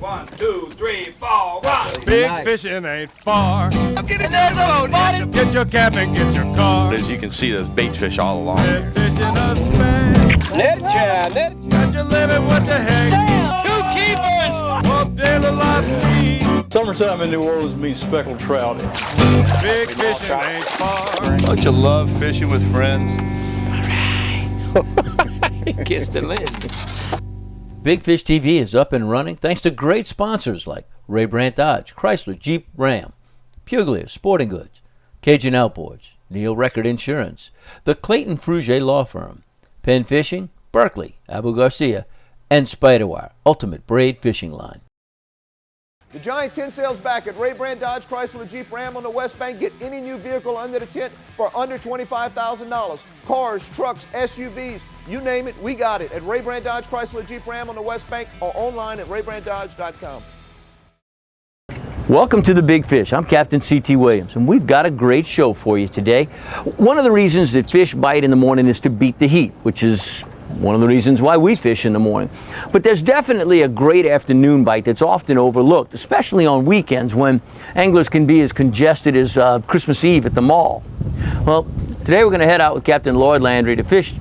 1, 2, 3, 4, 1. Big fishing ain't far. Get in there, buddy. Get your cap and get your car. As you can see, there's bait fish all along. Big fishing a span. Let it try, let it Got your limit, what the heck? Sam, 2 keepers. Hope they'll lot free. Summertime in New Orleans means speckled trout. Big fishing ain't far. Don't you love fishing with friends? Kiss the lid. Big Fish TV is up and running thanks to great sponsors like Ray Brandt Dodge, Chrysler, Jeep, Ram, Puglia Sporting Goods, Cajun Outboards, Neil Record Insurance, the Clayton Frugier Law Firm, Penn Fishing, Berkeley, Abu Garcia, and Spiderwire, Ultimate Braid Fishing Line. The Giant Tent sale's back at Ray Brandt Dodge, Chrysler, Jeep, Ram on the West Bank. Get any new vehicle under the tent for under $25,000. Cars, trucks, SUVs, you name it, we got it at Ray Brandt Dodge, Chrysler, Jeep, Ram on the West Bank or online at RayBrandtDodge.com. Welcome to the Big Fish. I'm Captain C.T. Williams, and we've got a great show for you today. One of the reasons that fish bite in the morning is to beat the heat, which is one of the reasons why we fish in the morning. But there's definitely a great afternoon bite that's often overlooked, especially on weekends when anglers can be as congested as Christmas Eve at the mall. Well, today we're going to head out with Captain Lloyd Landry to fish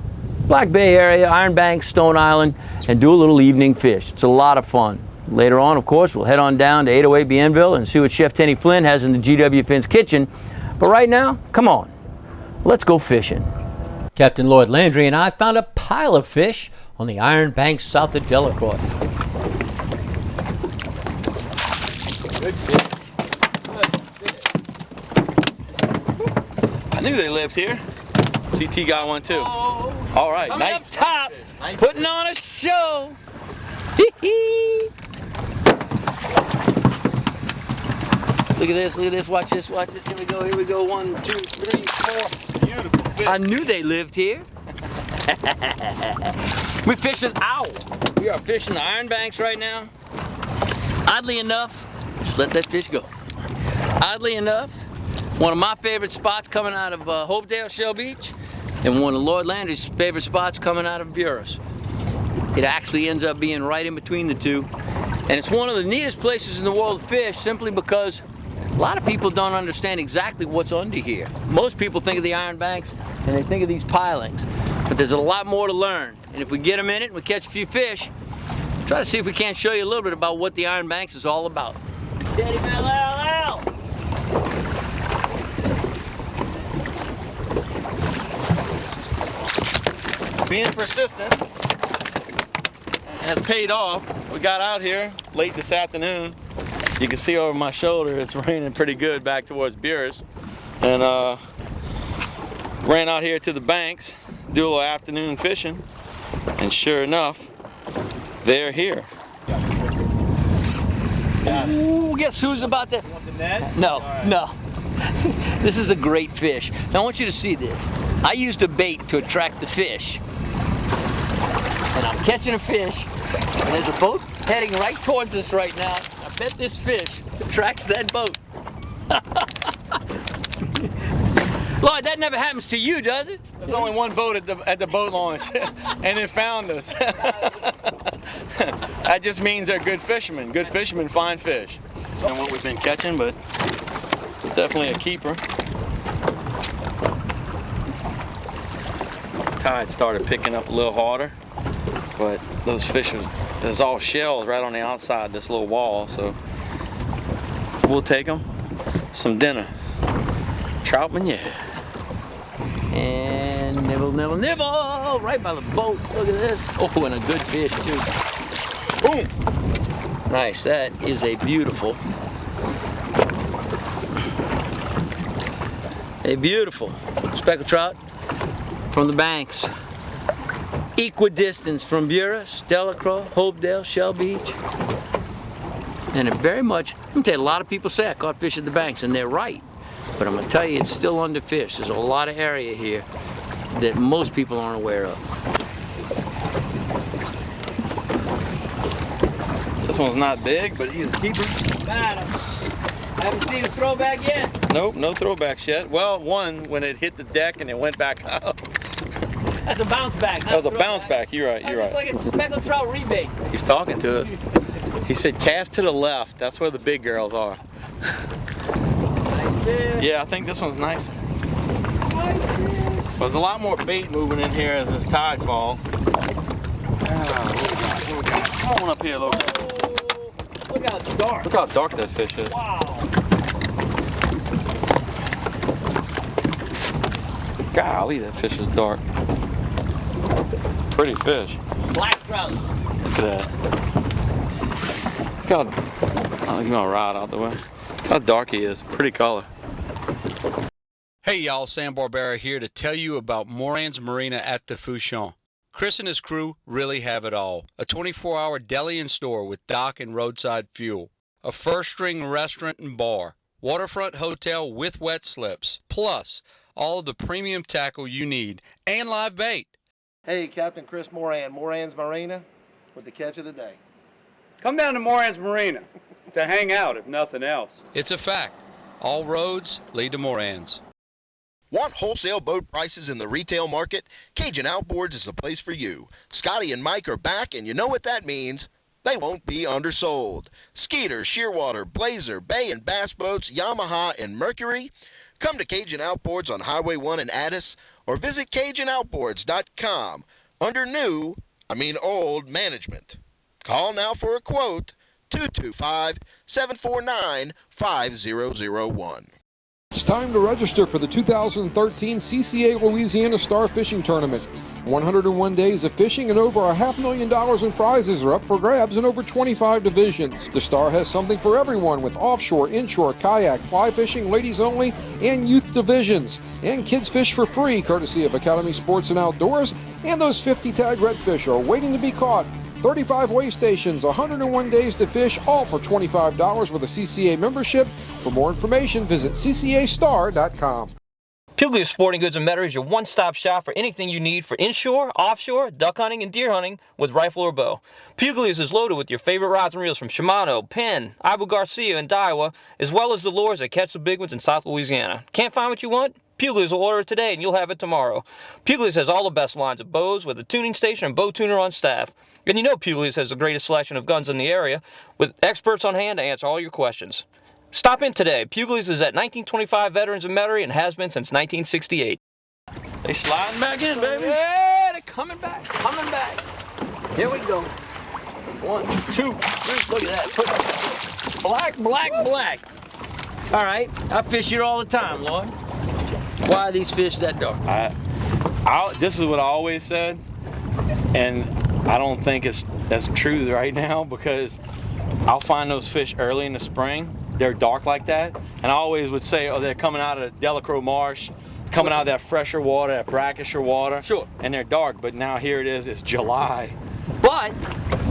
Black Bay area, Iron Banks, Stone Island, and do a little evening fish. It's a lot of fun. Later on, of course, we'll head on down to 808 Bienville and see what Chef Tenny Flynn has in the GW Finn's kitchen. But right now, come on, let's go fishing. Captain Lloyd Landry and I found a pile of fish on the Iron Banks south of Delacroix. Good fish. I knew they lived here. CT got one too. All right, Coming nice. up top, Nice putting fish. on a show. Look at this, watch this. Here we go, 1, 2, 3, 4. Beautiful fish. I knew they lived here. We're fishing owl. We are fishing the Iron Banks right now. Oddly enough, just let that fish go. Oddly enough, one of my favorite spots coming out of Hopedale, Shell Beach, and one of Lloyd Landry's favorite spots coming out of Buras. It actually ends up being right in between the two. And it's one of the neatest places in the world to fish simply because a lot of people don't understand exactly what's under here. Most people think of the Iron Banks and they think of these pilings, but there's a lot more to learn. And if we get a minute and we catch a few fish, try to see if we can't show you a little bit about what the Iron Banks is all about. Daddy Bell Al. Being persistent has paid off. We got out here late this afternoon. You can see over my shoulder it's raining pretty good back towards Buras, and ran out here to the banks, do a little afternoon fishing, and sure enough, they're here. Ooh, guess who's about to? Want the net? No, no. This is a great fish. Now I want you to see this. I used a bait to attract the fish. And I'm catching a fish, and there's a boat heading right towards us right now. I bet this fish attracts that boat. Lloyd, that never happens to you, does it? There's only one boat at the boat launch, and it found us. That just means they're good fishermen. Good fishermen find fish. And what we've been catching, but definitely a keeper. Tide started picking up a little harder, but those fish there's all shells right on the outside this little wall, so we'll take them. Some dinner. Troutman, yeah. And nibble, nibble, nibble! Right by the boat. Look at this. Oh, and a good fish, too. Boom! Nice. That is a beautiful speckled trout from the banks. Equidistance from Buras, Delacroix, Hopedale, Shell Beach. And it very much, I'm gonna tell you, a lot of people say I caught fish at the banks, and they're right. But I'm gonna tell you, it's still underfished. There's a lot of area here that most people aren't aware of. This one's not big, but he's a keeper. I haven't seen a throwback yet. Nope, no throwbacks yet. Well, one when it hit the deck and it went back out. That's a bounce back. That was a bounce back. You're right. You're It's right. like a speckled trout rebate. He's talking to us. He said cast to the left. That's where the big girls are. Yeah, I think this one's nicer. There's a lot more bait moving in here as this tide falls. What we got? Come on up here, look. Look how dark. Look how dark that fish is. Wow. Golly, that fish is dark. Pretty fish. Black trout. Look at that. Look how, I'll get my rod out the way. Look how dark he is. Pretty color. Hey y'all, Sam Barbera here to tell you about Moran's Marina at the Fouchon. Chris and his crew really have it all. A 24-hour deli and store with dock and roadside fuel. A first-string restaurant and bar. Waterfront hotel with wet slips. Plus, all of the premium tackle you need. And live bait. Hey, Captain Chris Moran, Moran's Marina, with the catch of the day. Come down to Moran's Marina to hang out, if nothing else. It's a fact. All roads lead to Moran's. Want wholesale boat prices in the retail market? Cajun Outboards is the place for you. Scotty and Mike are back, and you know what that means. They won't be undersold. Skeeter, Shearwater, Blazer, Bay and Bass boats, Yamaha, and Mercury. Come to Cajun Outboards on Highway 1 in Addis, or visit CajunOutboards.com under old management. Call now for a quote, 225-749-5001. It's time to register for the 2013 CCA Louisiana Star Fishing Tournament. 101 days of fishing and over $500,000 in prizes are up for grabs in over 25 divisions. The Star has something for everyone with offshore, inshore, kayak, fly fishing, ladies only, and youth divisions. And kids fish for free, courtesy of Academy Sports and Outdoors. And those 50 tag redfish are waiting to be caught. 35 weigh stations, 101 days to fish, all for $25 with a CCA membership. For more information, visit ccastar.com. Puglia's Sporting Goods in Metairie is your one-stop shop for anything you need for inshore, offshore, duck hunting, and deer hunting with rifle or bow. Puglia's is loaded with your favorite rods and reels from Shimano, Penn, Abu Garcia, and Daiwa, as well as the lures that catch the big ones in South Louisiana. Can't find what you want? Puglia's will order it today and you'll have it tomorrow. Puglia's has all the best lines of bows with a tuning station and bow tuner on staff. And you know Puglia's has the greatest selection of guns in the area with experts on hand to answer all your questions. Stop in today. Puglia's is at 1925 Veterans in Metairie and has been since 1968. They sliding back in, baby. Yeah, they're coming back, coming back. Here we go. 1, 2, 3. Look at that. Black, black, black. All right, I fish here all the time, Lloyd. Why are these fish that dark? This is what I always said, and I don't think that's true right now, because I'll find those fish early in the spring. They're dark like that, and I always would say, oh, they're coming out of Delacroix Marsh, coming out of that fresher water, that brackisher water. Sure. And they're dark, but now here it is, it's July. But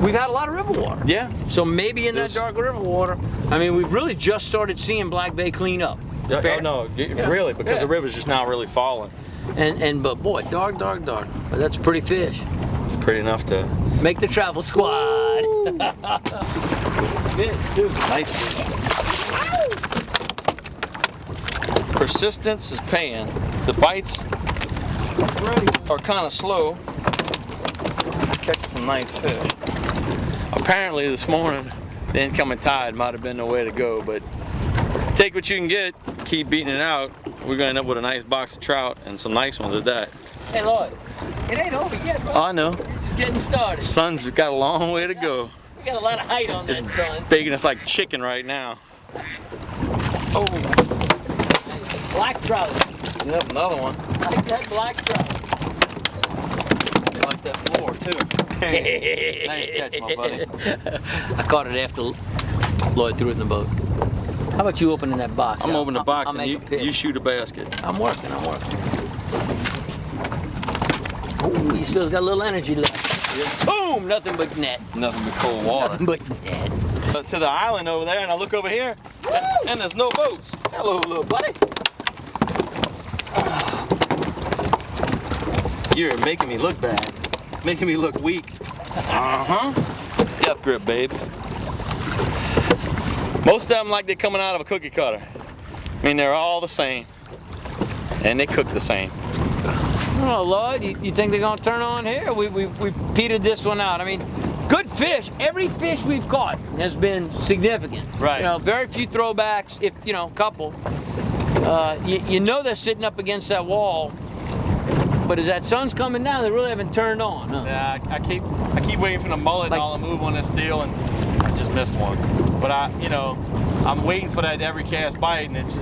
we've had a lot of river water. Yeah. So maybe in that dark river water, I mean, we've really just started seeing Black Bay clean up. Oh, no, really, because the river's just now really falling. But boy, dark. But that's a pretty fish. It's pretty enough to make the travel squad. Fish, dude. Nice fish. Persistence is paying. The bites are kind of slow. Catching some nice fish. Apparently this morning, the incoming tide might have been the way to go, but take what you can get, keep beating it out. We're gonna end up with a nice box of trout and some nice ones at that. Hey Lloyd, it ain't over yet, bro. I know. It's getting started. Sun's got a long way to go. We got a lot of height on that sun. Baking us like chicken right now. Oh. Black trout. Yep, another one. I like that black trout. You like that floor too. Nice catch, my buddy. I caught it after Lloyd threw it in the boat. How about you opening that box? I'm opening the box and you shoot a basket. I'm working. Oh, he still's got a little energy left. Yeah. Boom! Nothing but net. Nothing but cold water. Nothing but net. To the island over there, and I look over here, and there's no boats. Hello, little buddy. You're making me look bad. Making me look weak. Death grip, babes. Most of them like they're coming out of a cookie cutter. I mean, they're all the same. And they cook the same. Oh, Lloyd, you think they're going to turn on here? We petered this one out. I mean, Good fish. Every fish we've caught has been significant. Right. You know, very few throwbacks, if, you know, a couple. You know they're sitting up against that wall, but as that sun's coming down, they really haven't turned on. Huh? Yeah, I keep waiting for the mullet and all to move on this deal, and I just missed one. But I'm waiting for that every cast bite, and it's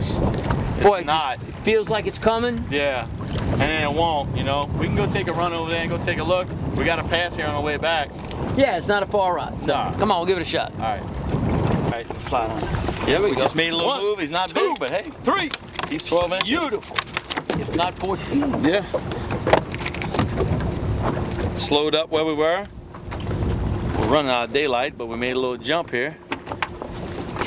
not. It feels like it's coming. Yeah, and then it won't. You know, we can go take a run over there and go take a look. We got a pass here on the way back. Yeah, it's not a far ride. So Nah. come on, we'll give it a shot. All right. All right, let's slide on. Yeah, we just made a little move. He's not big, but hey, 3. He's 12 inches. Beautiful. If not 14. Yeah. Slowed up where we were. We're running out of daylight, but we made a little jump here.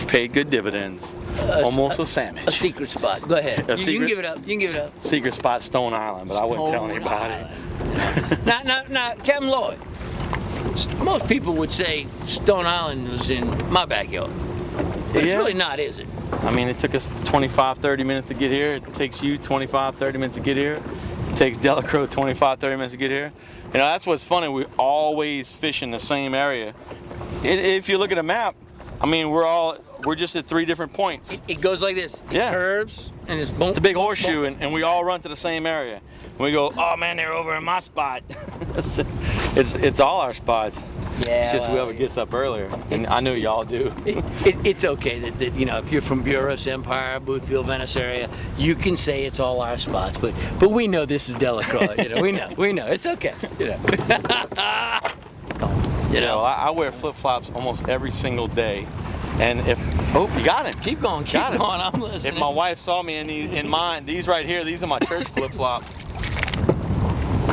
Paid good dividends. Almost a salmon. A secret spot. Go ahead. You can give it up. You can give it up. Secret spot, Stone Island, but I wouldn't tell anybody. Now, Captain Lloyd, most people would say Stone Island was in my backyard. But it's really not, is it? I mean, it took us 25, 30 minutes to get here. It takes you 25, 30 minutes to get here. It takes Delacroix 25, 30 minutes to get here. You know, that's what's funny. We always fish in the same area. If you look at a map, I mean, we're just at 3 different points. It goes like this. It curves, and it's boom. It's a big horseshoe, and we all run to the same area. And we go, oh man, they're over in my spot. it's all our spots. Yeah, it's just whoever gets up earlier, and I know y'all do. It's okay that you know, if you're from Buros, Empire, Boothville, Venice area, you can say it's all our spots, but we know this is Delacroix. You know, we know it's okay. You know. You know, I wear flip-flops almost every single day, and if you got him, keep going, I'm listening. If my wife saw me in mine, these right here, these are my church flip-flops.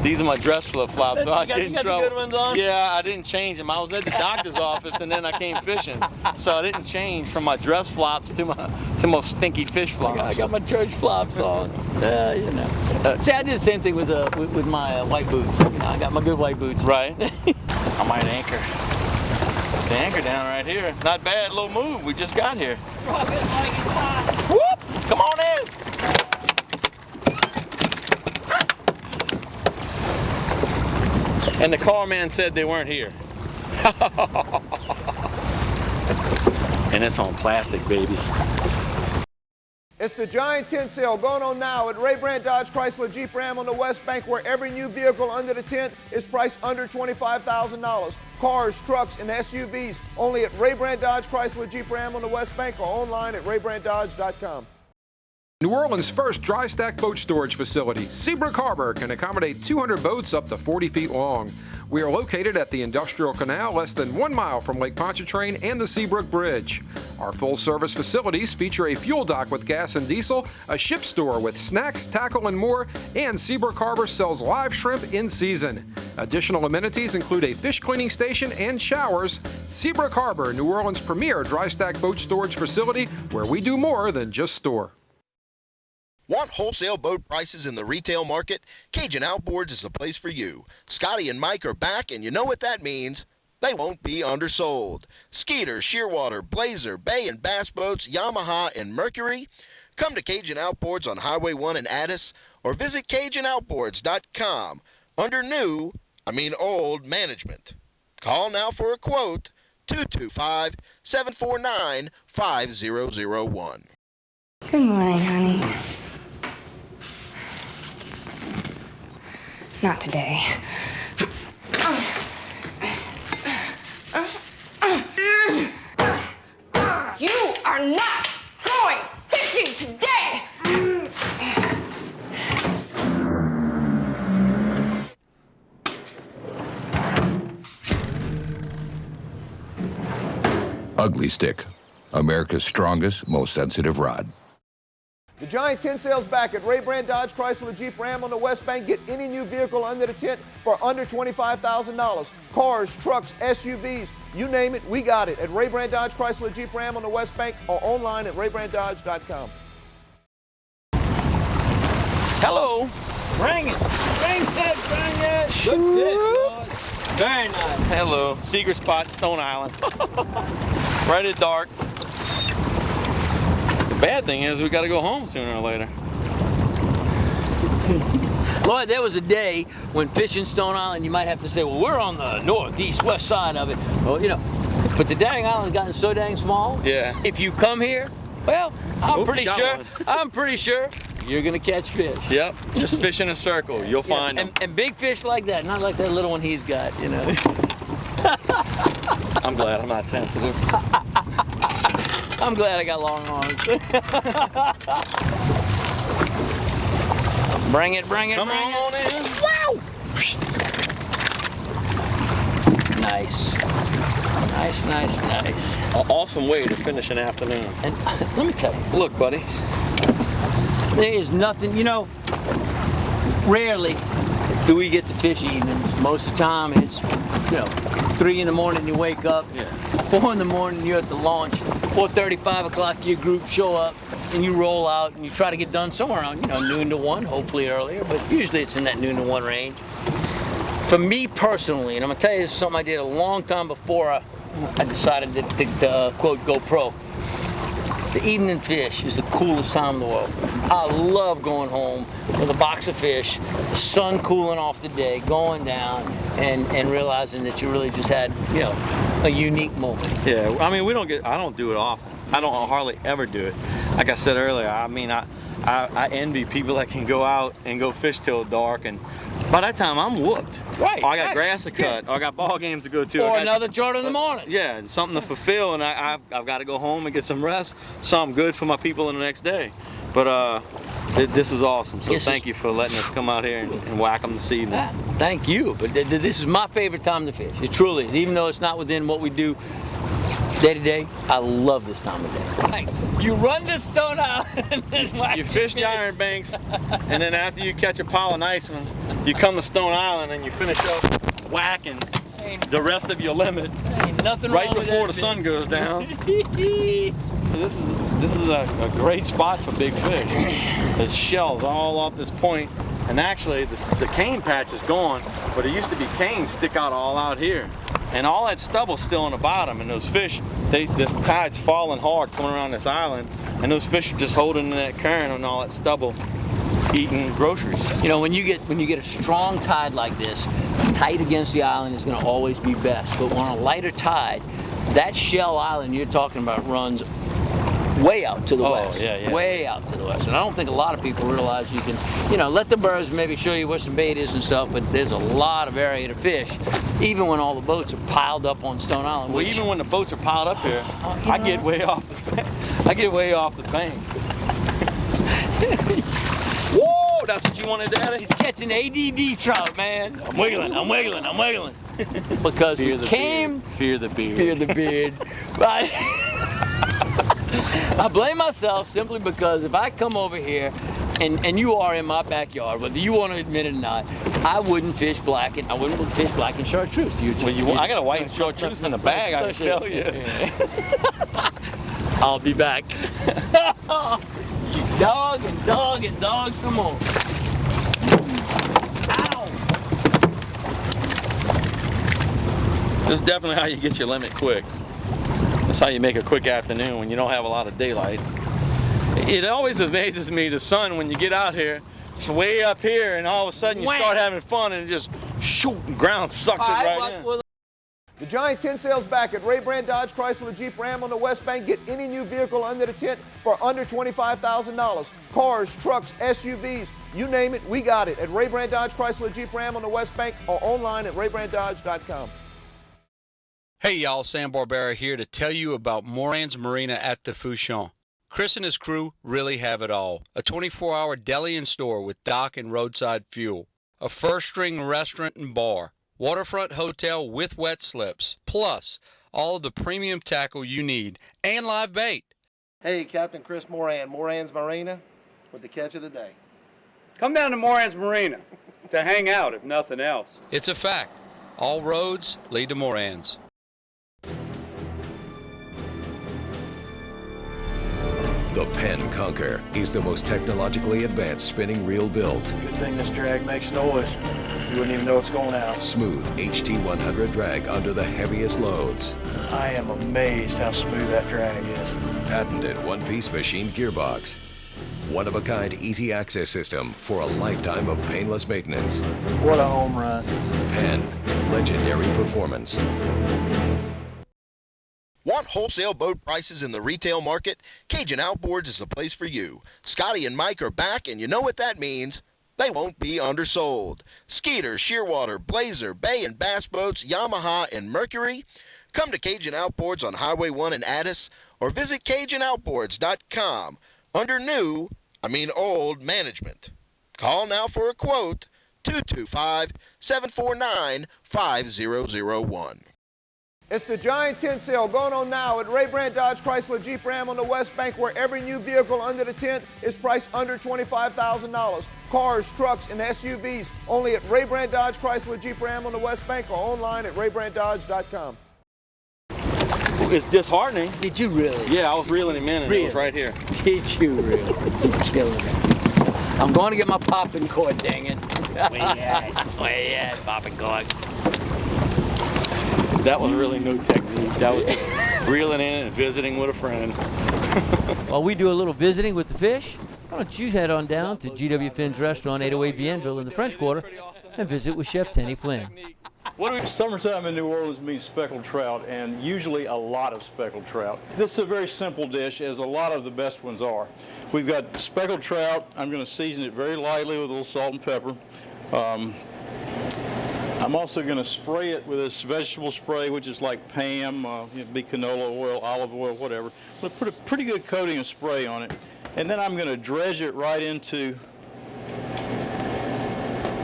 These are my dress flip-flops, so I get in trouble. The good ones on? Yeah, I didn't change them. I was at the doctor's office, and then I came fishing, so I didn't change from my dress flops to my stinky fish flops. I got my church flops on. You know. See, I did the same thing with my white boots. You know, I got my good white boots. Right. I might anchor. The anchor down right here. Not bad, little move. We just got here. Whoop! Come on in. And the car man said they weren't here. And it's on plastic, baby. It's the giant tent sale going on now at Ray Brandt Dodge Chrysler Jeep Ram on the West Bank, where every new vehicle under the tent is priced under $25,000. Cars, trucks, and SUVs only at Ray Brandt Dodge Chrysler Jeep Ram on the West Bank or online at RayBrandtDodge.com. New Orleans' first dry stack boat storage facility, Seabrook Harbor, can accommodate 200 boats up to 40 feet long. We are located at the Industrial Canal, less than 1 mile from Lake Pontchartrain and the Seabrook Bridge. Our full-service facilities feature a fuel dock with gas and diesel, a ship store with snacks, tackle, and more, and Seabrook Harbor sells live shrimp in season. Additional amenities include a fish cleaning station and showers. Seabrook Harbor, New Orleans' premier dry stack boat storage facility, where we do more than just store. Want wholesale boat prices in the retail market? Cajun Outboards is the place for you. Scotty and Mike are back, and you know what that means. They won't be undersold. Skeeter, Shearwater, Blazer, Bay and Bass boats, Yamaha, and Mercury. Come to Cajun Outboards on Highway 1 in Addis, or visit CajunOutboards.com under old management. Call now for a quote, 225-749-5001. Good morning, honey. Not today. You are not going fishing today! Ugly Stick, America's strongest, most sensitive rod. The giant tent sale's back at Ray Brandt Dodge Chrysler Jeep Ram on the West Bank. Get any new vehicle under the tent for under $25,000. Cars, trucks, SUVs, you name it, we got it at Ray Brandt Dodge Chrysler Jeep Ram on the West Bank or online at RayBrandtDodge.com. Hello. Bring it. Bring it. Good fish, boys. Very nice. Hello. Secret spot, Stone Island. Right at dark. The bad thing is we got to go home sooner or later. Lloyd, there was a day when fishing Stone Island, you might have to say, well, we're on the north, east, west side of it. Well, you know, but the dang island's gotten so dang small. Yeah. If you come here, well, I'm pretty sure you're gonna catch fish. Yep. Just fish in a circle. You'll find them. And big fish like that, not like that little one he's got, you know. I'm glad I'm not sensitive. I'm glad I got long arms. Bring it. Come on in. Wow! Nice. Awesome way to finish an afternoon. And let me tell you. Look, buddy. There is nothing, you know, rarely do we get to fish evenings. Most of the time it's, you know, 3 in the morning you wake up, 4 in the morning you're at the launch, 4:30, 5 o'clock your group show up and you roll out and you try to get done somewhere around, you know, noon to 1, hopefully earlier, but usually it's in that noon to 1 range. For me personally, and I'm gonna tell you, this is something I did a long time before I decided to quote, go pro. The evening fish is the coolest time in the world. I love going home with a box of fish, the sun cooling off the day, going down, and realizing that you really just had, you know, a unique moment. Yeah, I mean, I don't do it often. I don't hardly ever do it. Like I said earlier, I mean, I envy people that can go out and go fish till dark, and by that time I'm whooped. Right. Or I got grass to cut, or I got ball games to go to. Or another chart in the morning. Yeah, and something to fulfill, and I've got to go home and get some rest, so I'm good for my people in the next day. But this is awesome, so thank you for letting us come out here and whack them this evening. Thank you, but this is my favorite time to fish. It truly is, even though it's not within what we do day to day. I love this time of day. Thanks. You run to Stone Island and then you fish the Iron Banks, and then after you catch a pile of nice ones, you come to Stone Island and you finish up whacking the rest of your limit ain't nothing right wrong with before that the sun fish. goes down. This is a great spot for big fish. There's shells all off this point, and actually the cane patch is gone, but there used to be canes stick out all out here. And all that stubble's still on the bottom, and those fish, this tide's falling hard coming around this island, and those fish are just holding in that current and all that stubble, eating groceries. You know, when you get a strong tide like this, tight against the island is going to always be best. But on a lighter tide, that shell island you're talking about runs way out to the west. Yeah. Way out to the west. And I don't think a lot of people realize you can, you know, let the birds maybe show you where some bait is and stuff, but there's a lot of area to fish, even when all the boats are piled up on Stone Island. Well, even when the boats are piled up here, I get way off the bank. Whoa, that's what you wanted, Daddy? He's catching ADD trout, man. I'm wiggling. Because Fear we came... Fear the beard. Fear the beard. Right? I blame myself simply because if I come over here and you are in my backyard, whether you want to admit it or not, I wouldn't fish black and chartreuse. I got a white and chartreuse in the bag I can sell you. I'll be back. You dog some more. Ow! This is definitely how you get your limit quick. That's how you make a quick afternoon when you don't have a lot of daylight. It always amazes me, the sun, when you get out here, it's way up here, and all of a sudden you start having fun and it just shoot, the ground sucks it right in. The Giant Tent Sale's back at Ray Brand Dodge Chrysler Jeep Ram on the West Bank. Get any new vehicle under the tent for under $25,000. Cars, trucks, SUVs, you name it, we got it at Ray Brand Dodge Chrysler Jeep Ram on the West Bank or online at raybranddodge.com. Hey y'all, Sam Barbera here to tell you about Moran's Marina at the Fouchon. Chris and his crew really have it all. A 24-hour deli and store with dock and roadside fuel. A first-string restaurant and bar. Waterfront hotel with wet slips. Plus, all of the premium tackle you need. And live bait. Hey, Captain Chris Moran, Moran's Marina with the catch of the day. Come down to Moran's Marina to hang out, if nothing else. It's a fact. All roads lead to Moran's. The Penn Conquer is the most technologically advanced spinning reel built. Good thing this drag makes noise. You wouldn't even know it's going out. Smooth HT100 drag under the heaviest loads. I am amazed how smooth that drag is. Patented one-piece machined gearbox. One-of-a-kind easy access system for a lifetime of painless maintenance. What a home run. Penn, legendary performance. Want wholesale boat prices in the retail market? Cajun Outboards is the place for you. Scotty and Mike are back, and you know what that means. They won't be undersold. Skeeter, Shearwater, Blazer, Bay and Bass boats, Yamaha, and Mercury. Come to Cajun Outboards on Highway 1 in Addis or visit CajunOutboards.com under old management. Call now for a quote, 225-749-5001. It's the giant tent sale going on now at Ray Brandt Dodge Chrysler Jeep Ram on the West Bank, where every new vehicle under the tent is priced under $25,000. Cars, trucks, and SUVs only at Ray Brandt Dodge Chrysler Jeep Ram on the West Bank or online at RayBrandtDodge.com. It's disheartening. Did you really? Yeah, I was reeling him in, and it was right here. Did you really? You're killing me. I'm going to get my popping cord, dang it. Way at popping cord. That was really new technique. That was just reeling in and visiting with a friend. While we do a little visiting with the fish, why don't you head on down to GW Finn's Restaurant, 808 Bienville in the French Quarter, and visit with Chef Tenny Flynn. Summertime in New Orleans means speckled trout, and usually a lot of speckled trout. This is a very simple dish, as a lot of the best ones are. We've got speckled trout. I'm going to season it very lightly with a little salt and pepper. I'm also going to spray it with this vegetable spray, which is like Pam, it'd be canola oil, olive oil, whatever. But put a pretty good coating of spray on it. And then I'm going to dredge it right into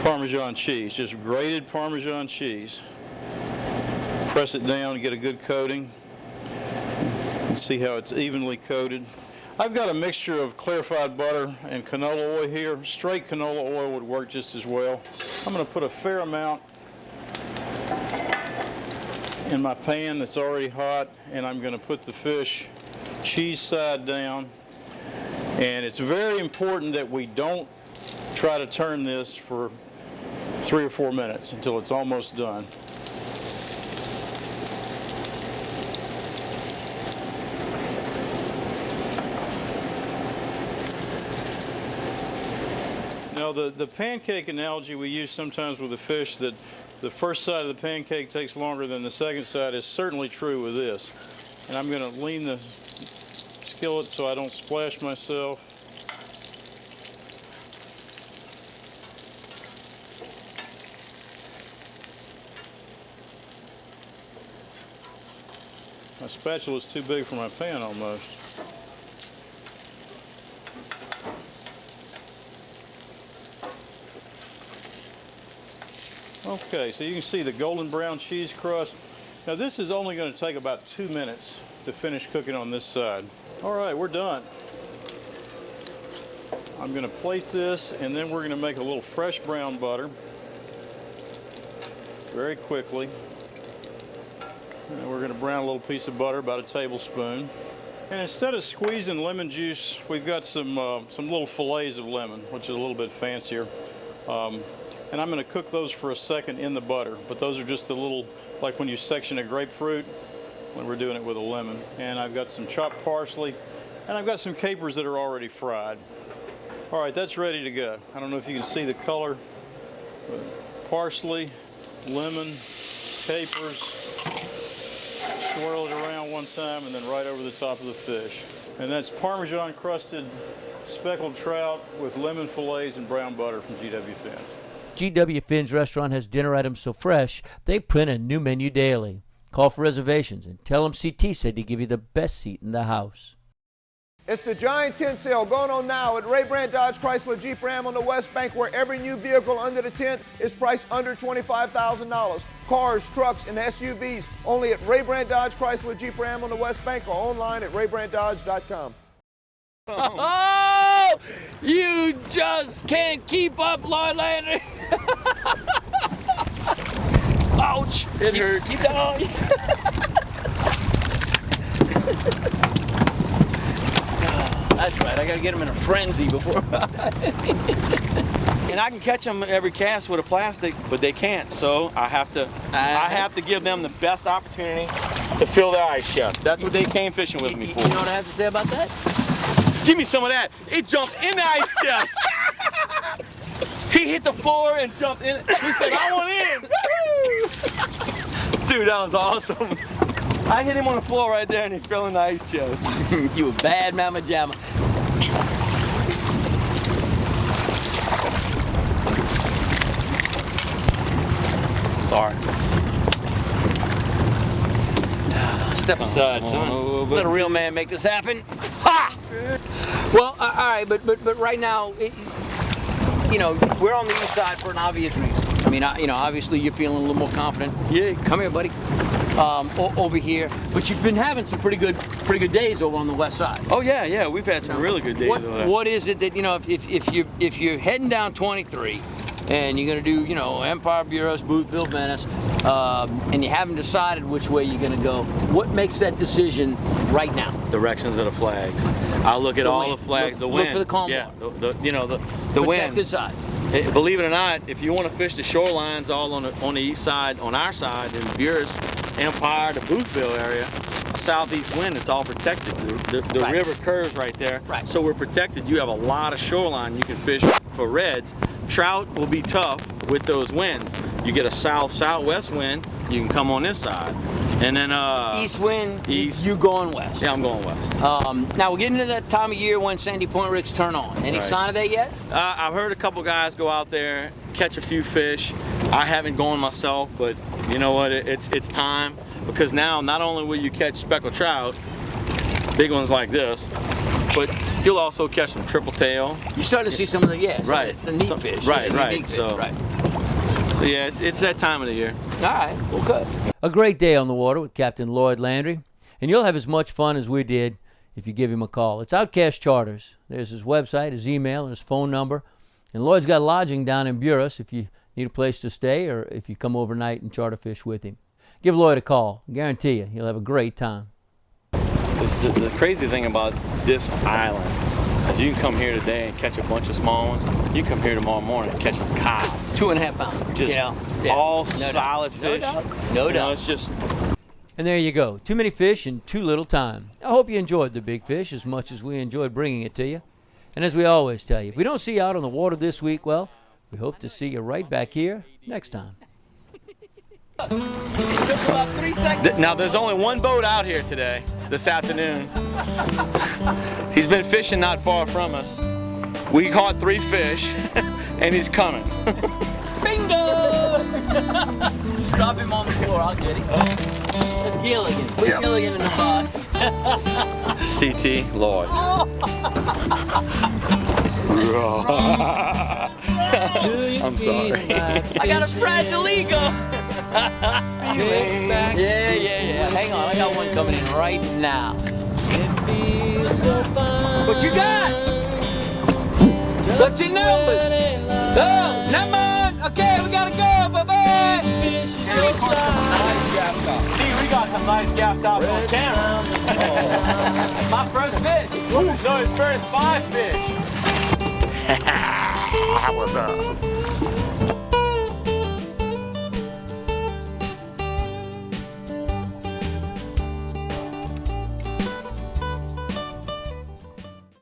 Parmesan cheese, just grated Parmesan cheese. Press it down and get a good coating. And see how it's evenly coated. I've got a mixture of clarified butter and canola oil here. Straight canola oil would work just as well. I'm going to put a fair amount in my pan that's already hot, and I'm going to put the fish cheese side down. And it's very important that we don't try to turn this for 3 or 4 minutes until it's almost done. Now the pancake analogy we use sometimes with the fish, that the first side of the pancake takes longer than the second side, is certainly true with this. And I'm going to lean the skillet so I don't splash myself. My spatula is too big for my pan almost. Okay, so you can see the golden brown cheese crust. Now this is only going to take about 2 minutes to finish cooking on this side. All right, we're done. I'm going to plate this, and then we're going to make a little fresh brown butter very quickly. And we're going to brown a little piece of butter, about a tablespoon. And instead of squeezing lemon juice, we've got some little fillets of lemon, which is a little bit fancier. And I'm going to cook those for a second in the butter. But those are just a little, like when you section a grapefruit, when we're doing it with a lemon. And I've got some chopped parsley, and I've got some capers that are already fried. All right, that's ready to go. I don't know if you can see the color. Parsley, lemon, capers. Swirl it around one time and then right over the top of the fish. And that's Parmesan crusted speckled trout with lemon fillets and brown butter from GW Finn's. GW Finn's Restaurant has dinner items so fresh, they print a new menu daily. Call for reservations and tell them CT said to give you the best seat in the house. It's the giant tent sale going on now at Ray Brandt Dodge Chrysler Jeep Ram on the West Bank, where every new vehicle under the tent is priced under $25,000. Cars, trucks, and SUVs only at Ray Brandt Dodge Chrysler Jeep Ram on the West Bank or online at RayBrandtDodge.com. Oh, you just can't keep up, Lloyd Landry. Ouch! It hurt. Keep that on. That's right. I gotta get them in a frenzy before. And I can catch them every cast with a plastic, but they can't. So I have to give them the best opportunity to fill their ice chest. That's what they came fishing with me for. You know what I have to say about that? Give me some of that. It jumped in the ice chest. He hit the floor and jumped in. He said, I want in. Dude, that was awesome. I hit him on the floor right there and he fell in the ice chest. You a bad mama jamma. Sorry. Step aside, son. Let a real man make this happen. Ha! Well, all right, but right now, you know, we're on the east side for an obvious reason. I mean, you know, obviously you're feeling a little more confident. Yeah, come here, buddy. Over here, but you've been having some pretty good days over on the west side. Oh yeah, we've had some really good days over there. What is it that, you know, if you're heading down 23 and you're gonna do, you know, Empire, Buras, Boothville, Venice, and you haven't decided which way you're gonna go, what makes that decision right now? Directions of the flags. I'll look at all the flags, the wind. Look for the calm. Yeah, the wind. Protected side. Believe it or not, if you want to fish the shorelines all on the east side, on our side, in Buras, Empire, the Boothville area, a southeast wind, it's all protected. The river curves right there, so we're protected. You have a lot of shoreline you can fish for reds. Trout will be tough with those winds. You get a south-southwest wind, you can come on this side. And then east wind, east. You going west? Yeah, I'm going west. Now we're getting to that time of year when Sandy Point rigs turn on. Any sign of that yet? I've heard a couple guys go out there, catch a few fish. I haven't gone myself, but you know what? It's time, because now not only will you catch speckled trout, big ones like this, but you'll also catch some triple tail. You're starting to see some of the the neat fish. Right. So yeah, it's that time of the year. All right, okay. A great day on the water with Captain Lloyd Landry, and you'll have as much fun as we did if you give him a call. It's Outcast Charters. There's his website, his email, and his phone number. And Lloyd's got lodging down in Buras if you need a place to stay or if you come overnight and charter fish with him. Give Lloyd a call. Guarantee you, you'll have a great time. The crazy thing about this island is you can come here today and catch a bunch of small ones. You can come here tomorrow morning and catch some cows. 2.5 pounds. Just all solid fish. No doubt. It's just. And there you go. Too many fish in too little time. I hope you enjoyed the big fish as much as we enjoyed bringing it to you. And as we always tell you, if we don't see you out on the water this week, well, we hope to see you right back here next time. Now, there's only one boat out here today, this afternoon. He's been fishing not far from us. We caught 3 fish, and he's coming. Bingo! Just drop him on the floor, I'll get him. That's Gilligan. Put Gilligan in the box. CT Lloyd. I'm sorry. I got a fragile ego. Yeah. Hang on, I got one coming in right now. What you got? What's your number? Oh, number. Okay, we gotta go. Bye-bye. See, we got some nice gaff tops on camera. My first fish. No, his first 5 fish. What's up?